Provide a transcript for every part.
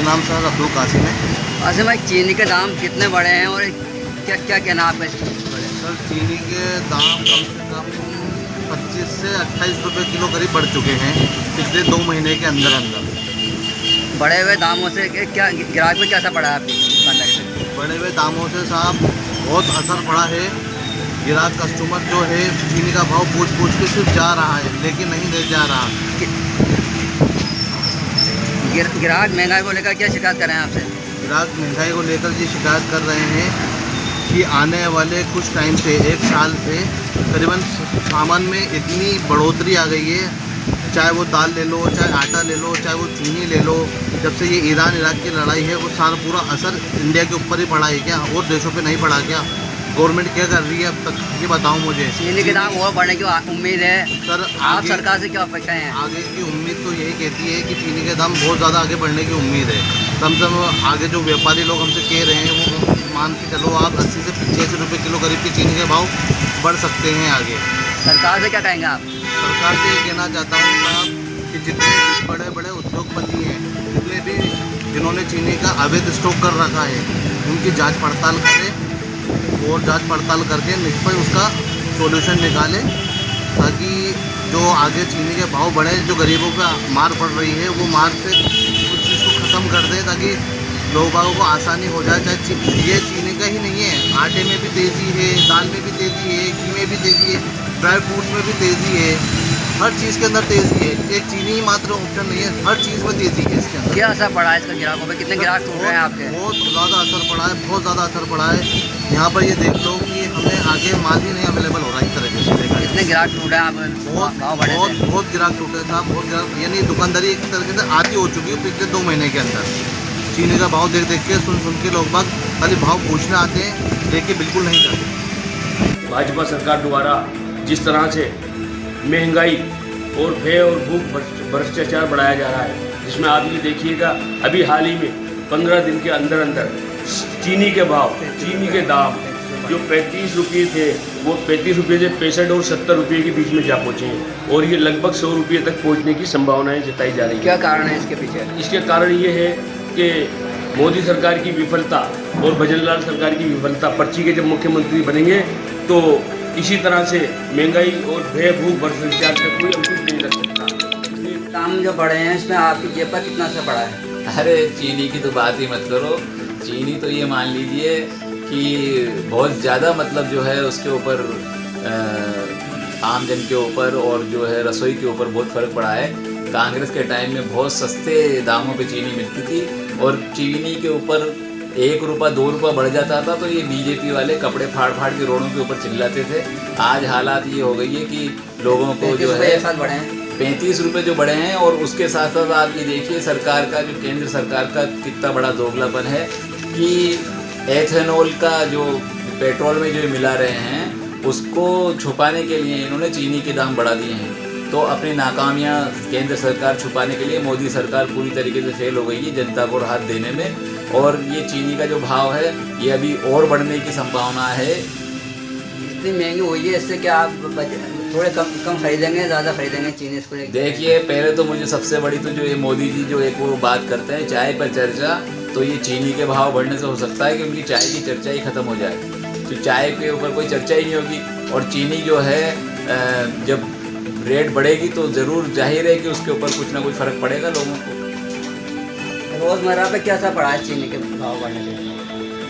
नाम सर अब्दुल कासिम है। अच्छा भाई, चीनी के दाम कितने बढ़े हैं और क्या क्या कहना आपका इसके बारे में? सर चीनी के दाम कम से कम 25 से 28 रुपये किलो करीब बढ़ चुके हैं पिछले 2 महीने के अंदर अंदर। बढ़े हुए दामों से क्या ग्राहक पे कैसा पड़ा है आपकी दुकानदारी पे? बढ़े हुए दामों से साहब बहुत असर पड़ा है। ग्राहक कस्टमर जो है चीनी का भाव पूछ के सिर्फ जा रहा है, लेकिन नहीं ले जा रहा। ग्राहक महंगाई को लेकर क्या शिकायत कर रहे हैं आपसे? ग्राहक महंगाई को लेकर ये शिकायत कर रहे हैं कि आने वाले कुछ टाइम से 1 साल से करीबन सामान में इतनी बढ़ोतरी आ गई है, चाहे वो दाल ले लो, चाहे आटा ले लो, चाहे वो चीनी ले लो। जब से ये ईरान इराक की लड़ाई है वो सारा पूरा असर इंडिया के ऊपर ही पड़ा है क्या, और देशों पे नहीं पड़ा क्या? गवर्नमेंट क्या कर रही है अब तक ये बताओ मुझे। चीनी के दाम और बढ़ने की उम्मीद है सर, आप सरकार से क्या अपेक्षाएं हैं? आगे की उम्मीद तो यही कहती है कि चीनी के दाम बहुत ज़्यादा आगे बढ़ने की उम्मीद है। कम से कम आगे जो व्यापारी लोग हमसे कह रहे हैं वो मान के चलो आप 80 से 85 रुपये किलो करीब की चीनी के भाव बढ़ सकते हैं आगे। सरकार से क्या कहेंगे आप? सरकार से ये कहना चाहता हूँ मैं कि जितने भी बड़े बड़े उद्योगपति हैं, जितने भी जिन्होंने चीनी का अवैध स्टॉक कर रखा है, उनकी जांच पड़ताल करें और जांच पड़ताल करके निष्पक्ष उसका सॉल्यूशन निकालें, ताकि जो आगे चीनी के भाव बढ़े, जो गरीबों पे मार पड़ रही है वो मार से कुछ चीज़ को ख़त्म कर दें, ताकि लोगों को आसानी हो जाए। चाहे ये चीनी का ही नहीं है, आटे में भी तेज़ी है, दाल में भी तेज़ी है, घी में भी तेज़ी है, ड्राई फ्रूट्स में भी तेज़ी है, हर चीज़ के अंदर तेज़ी है। एक चीनी ही मात्र ऑप्शन नहीं है, हर चीज़ में तेज़ी है इसके अंदर। क्या असर पड़ा है इसका ग्राहकों पे? कितने ग्राहक टूट रहे हैं आपके? बहुत ज़्यादा असर पड़ा है, बहुत ज़्यादा असर पड़ा है। यहाँ पर ये देख लो कि हमें आगे माल ही नहीं अवेलेबल हो रहा है इस तरीके से। देखा कितने ग्राहक टूट रहे हैं आप? भाव बढ़े थे? बहुत ग्राहक टूटे साहब, बहुत ग्राहक, यानी दुकानदारी एक तरीके से आती हो चुकी है पिछले 2 महीने के अंदर। चीनी का भाव देख के सुन के लोग बाग खाली भाव पूछने आते हैं, लेके बिल्कुल नहीं जाते। भाजपा सरकार द्वारा जिस तरह से महंगाई और भय और भूख भ्रष्टाचार बढ़ाया जा रहा है, जिसमें आप ये देखिएगा अभी हाल ही में 15 दिन के अंदर अंदर चीनी के भाव, चीनी के दाम जो 35 रुपये थे वो 35 रुपये से 65 और 70 रुपये के बीच में जा पहुँचे हैं, और ये लगभग 100 रुपये तक पहुँचने की संभावनाएं जताई जा रही है। क्या कारण है इसके पीछे? इसके कारण ये है कि मोदी सरकार की विफलता और भजनलाल सरकार की विफलता, पर्ची के जब मुख्यमंत्री बनेंगे तो इसी तरह से महंगाई और भय भूख भ्रष्टाचार पे कोई अंकुश नहीं लग सकता। दाम जो बढ़े हैं इसमें आपकी जेब पर कितना असर पड़ा है? अरे चीनी की तो बात ही मत करो। चीनी तो ये मान लीजिए कि बहुत ज़्यादा मतलब जो है उसके ऊपर आम जन के ऊपर और जो है रसोई के ऊपर बहुत फ़र्क पड़ा है। कांग्रेस के टाइम में बहुत सस्ते दामों पे चीनी मिलती थी और चीनी के ऊपर 1 रुपया 2 रुपया बढ़ जाता था तो ये बीजेपी वाले कपड़े फाड़ फाड़ के रोडों के ऊपर चिल्लाते थे। आज हालात ये हो गई है कि लोगों को जो है 35 रुपये जो बढ़े हैं, और उसके साथ साथ आप ये देखिए सरकार का, जो केंद्र सरकार का कितना बड़ा दोगलापन है कि एथेनॉल का जो पेट्रोल में जो मिला रहे हैं उसको छुपाने के लिए इन्होंने चीनी के दाम बढ़ा दिए हैं। तो अपनी नाकामियां केंद्र सरकार छुपाने के लिए मोदी सरकार पूरी तरीके से फेल हो गई है जनता को राहत देने में, और ये चीनी का जो भाव है ये अभी और बढ़ने की संभावना है। इतनी महंगी हुई है, इससे क्या आप थोड़े कम खरीदेंगे, ज़्यादा खरीदेंगे चीनी इसको? देखिए पहले तो मुझे सबसे बड़ी तो जो ये मोदी जी जो एक वो बात करते हैं चाय पर चर्चा, तो ये चीनी के भाव बढ़ने से हो सकता है कि उनकी चाय की चर्चा ही ख़त्म हो जाए, तो चाय के ऊपर कोई चर्चा ही नहीं होगी। और चीनी जो है जब रेट बढ़ेगी तो ज़रूर जाहिर है कि उसके ऊपर कुछ ना कुछ फ़र्क पड़ेगा लोगों को। रोज़मर्रा पे क्या असर पड़ा है चीनी के भाव बढ़ने से?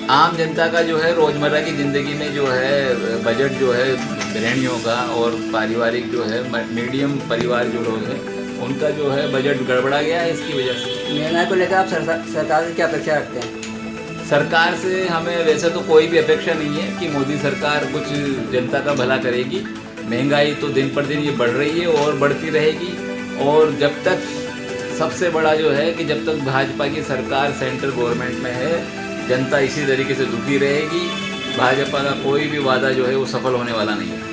आम जनता का जो है रोज़मर्रा की ज़िंदगी में जो है बजट जो है गृहिणियों का और पारिवारिक जो है मीडियम परिवार जो लोग हैं उनका जो है बजट गड़बड़ा गया है इसकी वजह से। महंगाई को लेकर आप सरकार से क्या अपेक्षा रखते हैं? सरकार से हमें वैसे तो कोई भी अपेक्षा नहीं है कि मोदी सरकार कुछ जनता का भला करेगी। महंगाई तो दिन पर दिन ये बढ़ रही है और बढ़ती रहेगी, और जब तक सबसे बड़ा जो है कि जब तक भाजपा की सरकार सेंट्रल गवर्नमेंट में है, जनता इसी तरीके से दुखी रहेगी। भाजपा का कोई भी वादा जो है वो सफल होने वाला नहीं है।